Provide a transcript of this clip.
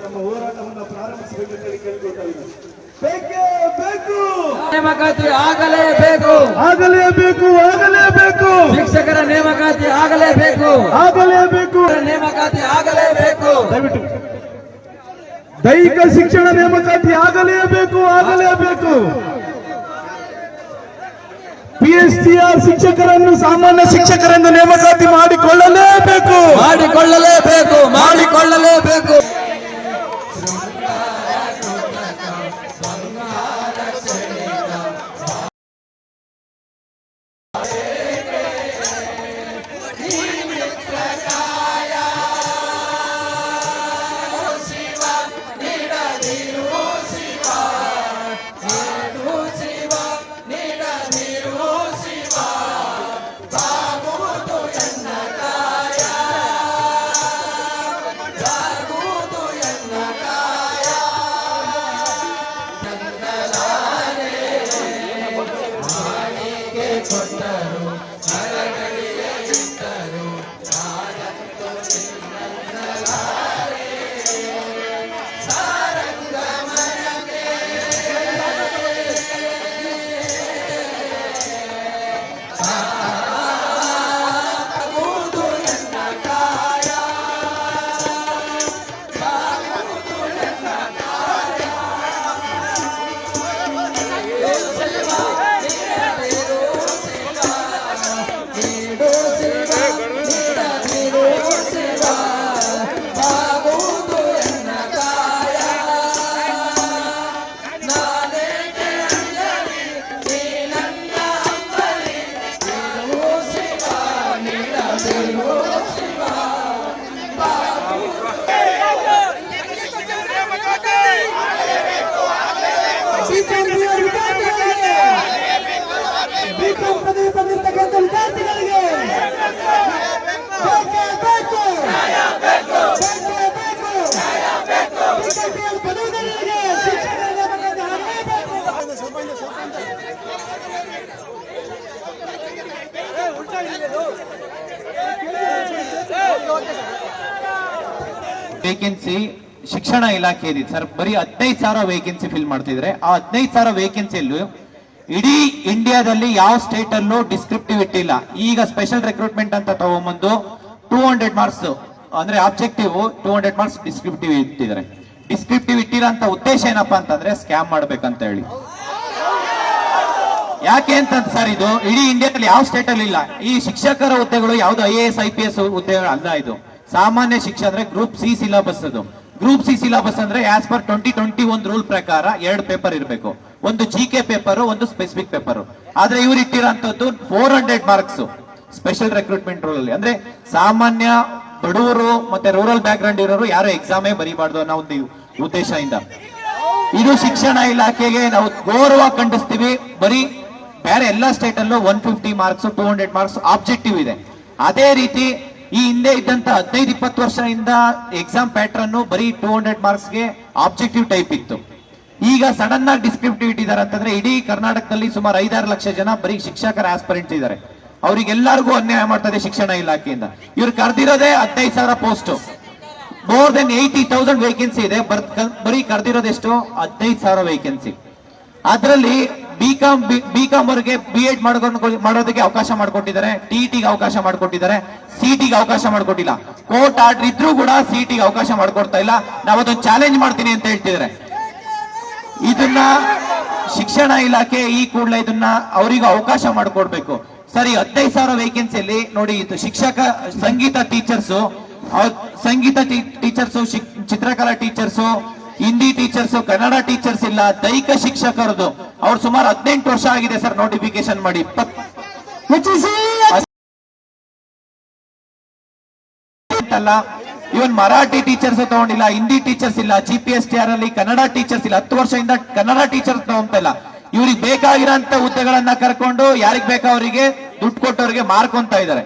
ನಮ್ಮ ಹೋರಾಟವನ್ನು ಪ್ರಾರಂಭಿಸಬೇಕಂತ ಕೇಳಿಕೊಳ್ತಾ ಇದ್ದಾರೆ. ಬೇಕೇ ಬೇಕು, ನೇಮಕಾತಿ ಆಗಲೇಬೇಕು, ಆಗಲೇಬೇಕು, ಆಗಲೇಬೇಕು. ಶಿಕ್ಷಕರ ನೇಮಕಾತಿ ಆಗಲೇಬೇಕು, ಆಗಲೇಬೇಕು, ನೇಮಕಾತಿ ಆಗಲೇಬೇಕು. ದಯವಿಟ್ಟು ದೈಹಿಕ ಶಿಕ್ಷಣ ನೇಮಕಾತಿ ಆಗಲೇಬೇಕು, ಆಗಲೇಬೇಕು. PSTR ಶಿಕ್ಷಕರನ್ನು ಸಾಮಾನ್ಯ ಶಿಕ್ಷಕರನ್ನು ನೇಮಕಾತಿ ಮಾಡಿಕೊಳ್ಳಲೇಬೇಕು, ಮಾಡಿಕೊಳ್ಳಲೇಬೇಕು, ಮಾಡಿಕೊಳ್ಳಲೇಬೇಕು. ವೇಕೆನ್ಸಿ ಶಿಕ್ಷಣ ಇಲಾಖೆ ಇದೆ ಸರ್, ಬರೀ 15,000 ವೇಕೆನ್ಸಿ ಫಿಲ್ ಮಾಡ್ತಿದ್ರೆ ಆ 15,000 ವೇಕೆನ್ಸಿಯಲ್ಲೂ ಇಡೀ ಇಂಡಿಯಾದಲ್ಲಿ ಯಾವ ಸ್ಟೇಟ್ ಅಲ್ಲೂ ಡಿಸ್ಕ್ರಿಪ್ಟಿವ್ ಇಟ್ಟಿಲ್ಲ. ಈಗ ಸ್ಪೆಷಲ್ ರಿಕ್ರೂಟ್ಮೆಂಟ್ ಅಂತ ತಗೊಂಡ್ಬಂದು 200 ಮಾರ್ಕ್ಸ್ ಅಂದ್ರೆ ಆಬ್ಜೆಕ್ಟಿವ್ 200 ಮಾರ್ಕ್ಸ್ ಡಿಸ್ಕ್ರಿಪ್ಟಿವ್ ಇಟ್ಟಿದ್ದಾರೆ. ಡಿಸ್ಕ್ರಿಪ್ಟಿವ್ ಇಟ್ಟಿರೋ ಅಂತ ಉದ್ದೇಶ ಏನಪ್ಪಾ ಅಂತಂದ್ರೆ ಸ್ಕ್ಯಾಮ್ ಮಾಡ್ಬೇಕಂತ ಹೇಳಿ. ಯಾಕೆ ಅಂತ ಸರ್, ಇದು ಇಡೀ ಇಂಡಿಯಾದಲ್ಲಿ ಯಾವ ಸ್ಟೇಟ್ ಅಲ್ಲಿ ಇಲ್ಲ. ಈ ಶಿಕ್ಷಕರ ಹುದ್ದೆಗಳು ಯಾವ್ದು IAS IPS ಹುದ್ದೆಗಳು ಅಲ್ಲ. ಇದು ಸಾಮಾನ್ಯ ಶಿಕ್ಷೆ ಅಂದ್ರೆ ಗ್ರೂಪ್ ಸಿ ಸಿಲೆಬಸ್. ಅದು ಗ್ರೂಪ್ ಸಿ ಸಿಲೆಬಸ್ ಅಂದ್ರೆ ಆಸ್ ಪರ್ 2021 ರೂಲ್ ಪ್ರಕಾರ 2 ಪೇಪರ್ ಇರಬೇಕು, ಒಂದು GK ಪೇಪರ್, ಒಂದು ಸ್ಪೆಸಿಫಿಕ್ ಪೇಪರ್. ಆದ್ರೆ ಇವ್ರು ಇಟ್ಟಿರೋಂಥದ್ದು 400 ಮಾರ್ಕ್ಸ್ ಸ್ಪೆಷಲ್ ರಿಕ್ರೂಟ್ಮೆಂಟ್ ರೂಲ್ ಅಲ್ಲಿ. ಅಂದ್ರೆ ಸಾಮಾನ್ಯ ಬಡವರು ಮತ್ತೆ ರೂರಲ್ ಬ್ಯಾಕ್ ಗ್ರೌಂಡ್ ಇರೋರು ಯಾರು ಎಕ್ಸಾಮೇ ಬರೀಬಾರ್ದು ಅನ್ನೋ ಒಂದು ಉದ್ದೇಶದಿಂದ ಇದು ಶಿಕ್ಷಣ ಇಲಾಖೆಗೆ ನಾವು ಗೌರವ ಖಂಡಿಸ್ತೀವಿ. ಬರೀ ಬೇರೆ ಎಲ್ಲಾ ಸ್ಟೇಟ್ ಅಲ್ಲೂ 150 ಮಾರ್ಕ್ಸ್ 200 ಮಾರ್ಕ್ಸ್ ಆಬ್ಜೆಕ್ಟಿವ್ ಇದೆ. ಅದೇ ರೀತಿ ಈ ಹಿಂದೆ ಇದ್ದಂತ 15-20 ವರ್ಷದಿಂದ ಎಕ್ಸಾಮ್ ಪ್ಯಾಟರ್ನ್ ಬರೀ 200 ಮಾರ್ಕ್ಸ್ ಗೆ ಆಬ್ಜೆಕ್ಟಿವ್ ಟೈಪ್ ಇತ್ತು. ಈಗ ಸಡನ್ ಆಗಿ ಡಿಸ್ಕ್ರಿಪ್ಟಿವ್ ಇಟ್ಟಿದ್ದಾರೆ ಅಂತಂದ್ರೆ ಇಡೀ ಕರ್ನಾಟಕದಲ್ಲಿ ಸುಮಾರು 5-6 ಲಕ್ಷ ಜನ ಬರೀ ಶಿಕ್ಷಕರ ಆಸ್ಪರೆಂಟ್ಸ್ ಇದ್ದಾರೆ. ಅವರಿಗೆಲ್ಲರಿಗೂ ಅನ್ಯಾಯ ಮಾಡ್ತದೆ ಶಿಕ್ಷಣ ಇಲಾಖೆಯಿಂದ. ಇವ್ರು ಕರೆದಿರೋದೇ 15,000 ಪೋಸ್ಟ್, ಮೋರ್ ದೆನ್ 80,000 ವೇಕೆನ್ಸಿ ಇದೆ. ಬರೀ ಕರೆದಿರೋದೆಷ್ಟು 15,000 ವೇಕೆನ್ಸಿ. ಅದರಲ್ಲಿ ಬಿಕಾಂ ಅವರಿಗೆ BEd ಮಾಡೋದಕ್ಕೆ ಅವಕಾಶ ಮಾಡಿಕೊಟ್ಟಿದ್ದಾರೆ, TETಗೆ ಅವಕಾಶ ಮಾಡಿಕೊಟ್ಟಿದ್ದಾರೆ, CETಗೆ ಅವಕಾಶ ಮಾಡಿಕೊಟ್ಟಿಲ್ಲ. ಕೋರ್ಟ್ ಆರ್ಡರ್ ಇದ್ರೂ ಕೂಡ CETಗೆ ಅವಕಾಶ ಮಾಡಿಕೊಡ್ತಾ ಇಲ್ಲ. ನಾವದೊಂದು ಚಾಲೆಂಜ್ ಮಾಡ್ತೀನಿ ಅಂತ ಹೇಳ್ತಿದ್ದಾರೆ. ಇದನ್ನ ಶಿಕ್ಷಣ ಇಲಾಖೆ ಈ ಕೂಡಲೇ ಇದನ್ನ ಅವರಿಗೂ ಅವಕಾಶ ಮಾಡಿಕೊಡ್ಬೇಕು. ಸರಿ, 15,000 ವೇಕೆನ್ಸಿಯಲ್ಲಿ ನೋಡಿ, ಇದು ಶಿಕ್ಷಕ ಸಂಗೀತ ಟೀಚರ್ಸು, ಚಿತ್ರಕಲಾ teachers, Hindi teachers, Kannada teachers ಇಲ್ಲ. ದೈಹಿಕ ಶಿಕ್ಷಕರದು ಅವ್ರು ಸುಮಾರು 18 ವರ್ಷ ಆಗಿದೆ ಸರ್ ನೋಟಿಫಿಕೇಶನ್ ಮಾಡಿ. ಇವನ್ ಮರಾಠಿ ಟೀಚರ್ಸ್ ತಗೊಂಡಿಲ್ಲ, ಹಿಂದಿ ಟೀಚರ್ಸ್ ಇಲ್ಲ, GPSTR ಅಲ್ಲಿ ಕನ್ನಡ ಟೀಚರ್ಸ್ ಇಲ್ಲ. 10 ವರ್ಷದಿಂದ ಕನ್ನಡ ಟೀಚರ್ಸ್ ತಗೊಂತ ಇಲ್ಲ. ಇವ್ರಿಗೆ ಬೇಕಾಗಿರೋಂತ ಹುದ್ದೆಗಳನ್ನ ಕರ್ಕೊಂಡು ಯಾರಿಗ್ ಬೇಕಾ ಅವರಿಗೆ ದುಡ್ಡು ಕೊಟ್ಟವರಿಗೆ ಮಾರ್ಕೊಂತ ಇದ್ದಾರೆ.